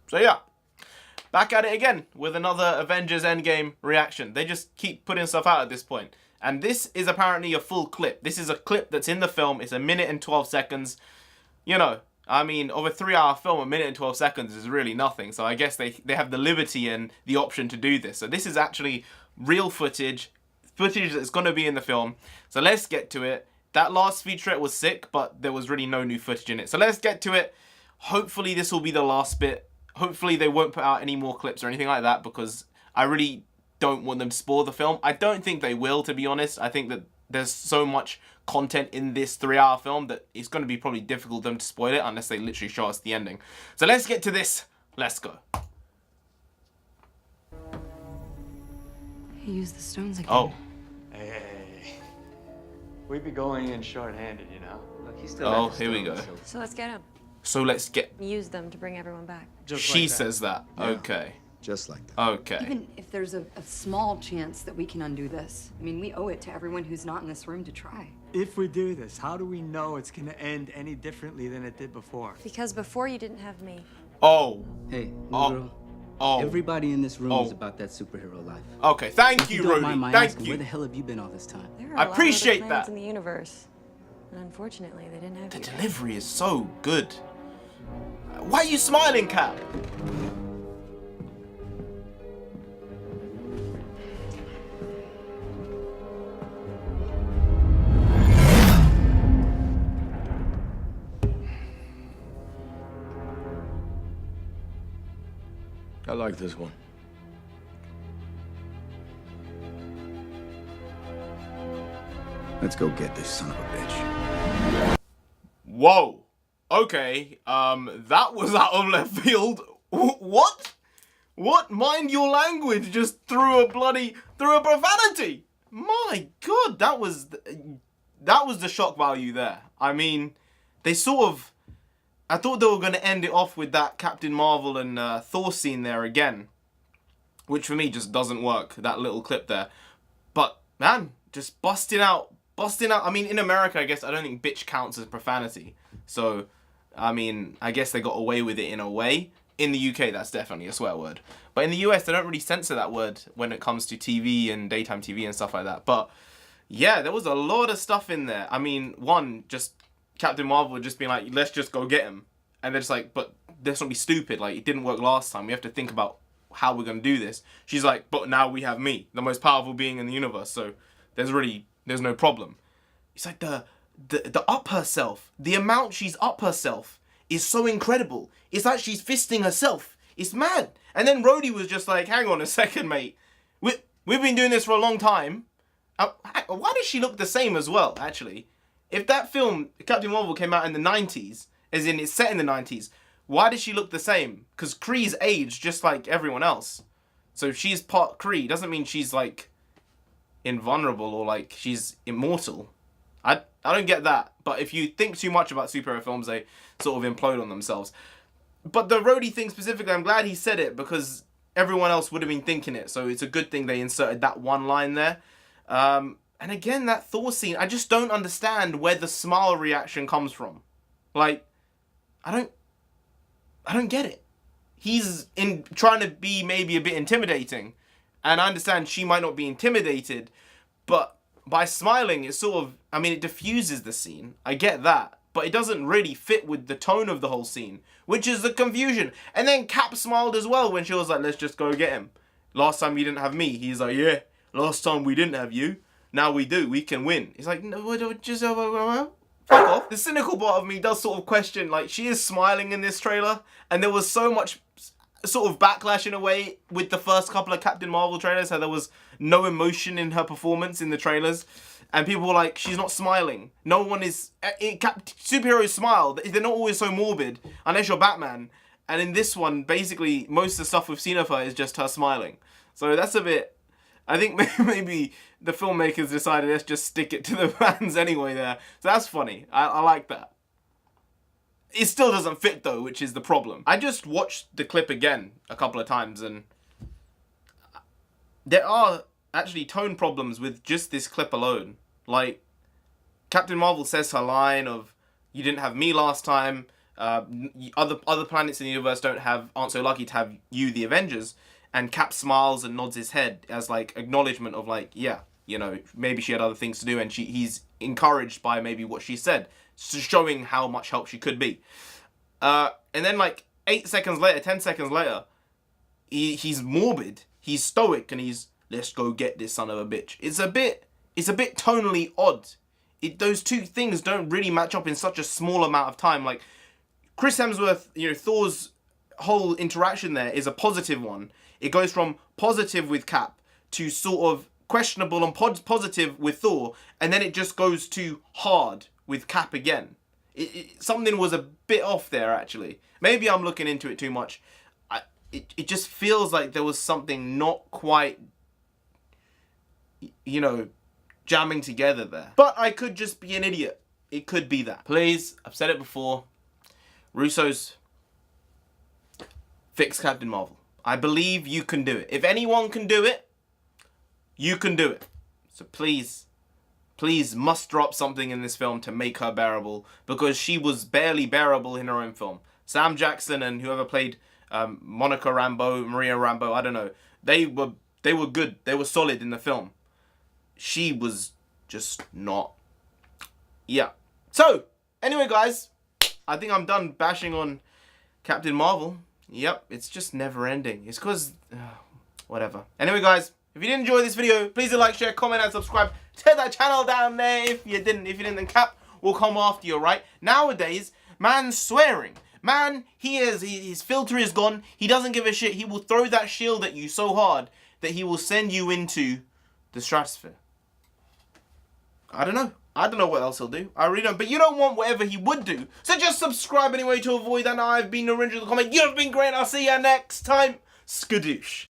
So yeah, back at it again with another Avengers Endgame reaction. They just keep putting stuff out at this point. And this is apparently a full clip. This is a clip that's in the film. It's 1 minute and 12 seconds. You know, I mean, of a 3-hour film, 1 minute and 12 seconds is really nothing. So I guess they have the liberty and the option to do this. So this is actually real footage that's going to be in the film. So let's get to it. That last featurette was sick, but there was really no new footage in it. So let's get to it. Hopefully this will be the last bit. Hopefully they won't put out any more clips or anything like that, because I really don't want them to spoil the film. I don't think they will, to be honest. I think that there's so much content in this 3-hour film that it's going to be probably difficult for them to spoil it unless they literally show us the ending. So let's get to this. Let's go. He used the stones again. Oh. Hey. We'd be going in short-handed, you know? Look, he's still Oh, here we go. So let's get him. So let's get... Use them to bring everyone back. She says that. Yeah. Okay. Just like that. Okay. Even if there's a small chance that we can undo this, I mean, we owe it to everyone who's not in this room to try. If we do this, how do we know it's gonna end any differently than it did before? Because before you didn't have me. Oh. Hey, little Oh. girl. Oh. Everybody in this room Oh. is about that superhero life. Okay. Thank If you, don't mind my Rhodey. Thank asking, where the you. hell have you been all this time? There are I a lot of appreciate other planets that. in the universe. And unfortunately, they didn't have The you. delivery is so good. Why are you smiling, Cap? I like this one. Let's go get this son of a bitch. Whoa. Okay. That was out of left field. What? What? Mind your language. Just threw a profanity. My God, that was the shock value there. I mean, they sort of... I thought they were going to end it off with that Captain Marvel and Thor scene there again, which for me just doesn't work, that little clip there. But, man, just busting out. I mean, in America, I guess, I don't think bitch counts as profanity. So, I mean, I guess they got away with it in a way. In the UK, that's definitely a swear word. But in the US, they don't really censor that word when it comes to TV and daytime TV and stuff like that. But, yeah, there was a lot of stuff in there. I mean, one, just... Captain Marvel just being like, let's just go get him. And they're just like, but let's not be stupid. Like, it didn't work last time. We have to think about how we're going to do this. She's like, but now we have me, the most powerful being in the universe. So there's no problem. It's like the up herself. The amount she's up herself is so incredible. It's like she's fisting herself. It's mad. And then Rhodey was just like, hang on a second, mate. We've been doing this for a long time. Why does she look the same as well, actually? If that film, Captain Marvel, came out in the 90s, as in it's set in the 90s, why does she look the same? Because Kree's aged just like everyone else. So if she's part Kree, doesn't mean she's like invulnerable or like she's immortal. I don't get that. But if you think too much about superhero films, they sort of implode on themselves. But the Rhodey thing specifically, I'm glad he said it because everyone else would have been thinking it. So it's a good thing they inserted that one line there. And again, that Thor scene, I just don't understand where the smile reaction comes from. Like, I don't get it. He's trying to be maybe a bit intimidating. And I understand she might not be intimidated, but by smiling, it sort of, I mean, it diffuses the scene. I get that. But it doesn't really fit with the tone of the whole scene, which is the confusion. And then Cap smiled as well when she was like, let's just go get him. Last time you didn't have me. He's like, yeah, last time we didn't have you. Now we do. We can win. He's like, no, just fuck off. The cynical part of me does sort of question, like, she is smiling in this trailer, and there was so much sort of backlash in a way with the first couple of Captain Marvel trailers, how there was no emotion in her performance in the trailers, and people were like, she's not smiling. No one is... Superheroes smile. They're not always so morbid, unless you're Batman. And in this one, basically, most of the stuff we've seen of her is just her smiling. So that's a bit... I think maybe the filmmakers decided let's just stick it to the fans anyway there. So that's funny. I like that. It still doesn't fit though, which is the problem. I just watched the clip again a couple of times and there are actually tone problems with just this clip alone. Like, Captain Marvel says her line of, you didn't have me last time, Other planets in the universe aren't so lucky to have you, the Avengers. And Cap smiles and nods his head as like acknowledgement of like, yeah, you know, maybe she had other things to do, and he's encouraged by maybe what she said, showing how much help she could be. And then like 8 seconds later, 10 seconds later, he's morbid, he's stoic, and he's, let's go get this son of a bitch. It's a bit tonally odd. Those two things don't really match up in such a small amount of time. Like Chris Hemsworth, you know, Thor's whole interaction there is a positive one. It goes from positive with Cap to sort of questionable and positive with Thor, and then it just goes to hard with Cap again. Something was a bit off there, actually. Maybe I'm looking into it too much. It just feels like there was something not quite, you know, jamming together there. But I could just be an idiot. It could be that. Please, I've said it before, Russo's fix Captain Marvel. I believe you can do it. If anyone can do it, you can do it. So please, please muster up something in this film to make her bearable, because she was barely bearable in her own film. Sam Jackson and whoever played Monica Rambeau, Maria Rambeau, I don't know. They were good. They were solid in the film. She was just not. Yeah. So, anyway, guys, I think I'm done bashing on Captain Marvel. Yep, it's just never ending. It's because, whatever. Anyway, guys, if you did enjoy this video, please do like, share, comment, and subscribe to that channel down there. If you didn't, then Cap will come after you, right? Nowadays, man's swearing. Man, his filter is gone. He doesn't give a shit. He will throw that shield at you so hard that he will send you into the stratosphere. I don't know. I don't know what else he'll do. I really don't. But you don't want whatever he would do. So just subscribe anyway to avoid that. I've been Orange in the comment. You've been great. I'll see you next time. Skadoosh.